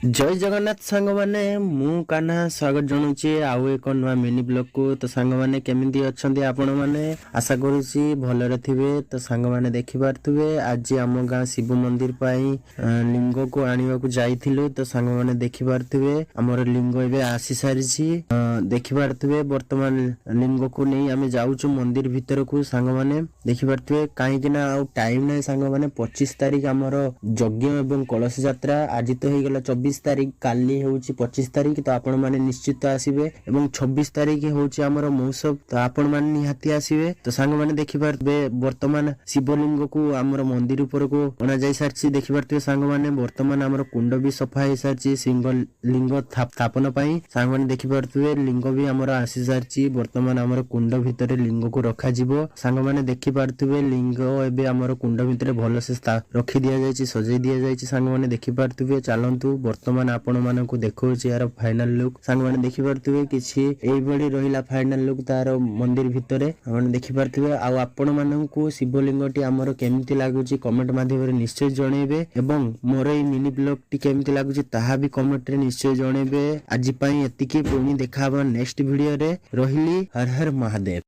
जय जगन्नाथ सांग माने मु कान्हा स्वागत जनाऊे आउ एक नुआ मिनी ब्लॉग को। तो सांग माने केमिति अछंती आपण माने आशा करूची भलरे थिबे। तो सांग माने देखि पारथुबे आज आम गाँ शिव मंदिर पई लिंग को आनिबा को जाइथिलु। तो सांग माने देखि पारथुबे हमर लिंग एबे आसी सारिछि। देखि पारथुबे वर्तमान लिंग को नै आमे जाउछु मंदिर भीतर को। सांग माने देखि पारथुबे काहे कि ना आउ टाइम नै। सांग माने 25 तारिख हमर यज्ञ एवं कलश यात्रा आज तो हे गेला 24 तारिख काली होउची 25 तारिख। तो आपण माने निश्चित आसीबे एवं 26 तारिख होउची हमर महोत्सव। तो आपण माने निहाती आसीबे। तो सांग माने देखि पारबे वर्तमान शिवलिंग को हमर मंदिर ऊपर को अना जाई सारची। देखि पारते सांग माने वर्तमान हमर कुंड भी सफा हे सारची सिंह लिंग स्थापन पई। सांग माने देखि पारते लिंग भी हमर आसी सारची। वर्तमान हमर कुंड भितरे लिंग को रखा जिवो। सांग माने देखि पारते लिंग एबे हमर कुंड भितरे भलो से रखी दिया जायछि सजै दिया जायछि। सांग माने देखि पारते चलंतु वर्तमान आपण मानकु देखौछि यार फाइनल लुक। सांग माने देखि पारथुबे किछि एई बडी रहिला फाइनल लुक तार मंदिर भितरे माने देखि पारथुबे। आ आपण मानकु शिवलिंगटी हमर केमिति लागुछि कमेंट माध्यम रे निश्चय जणेबे एवं मोर एई मिनी ब्लॉग टी केमिति लागुछि ताहा भी कमेंट रे निश्चय जणेबे। आज पई एतिकी पुणी देखाबा नेक्स्ट वीडियो रे। रहिली हर हर महादेव।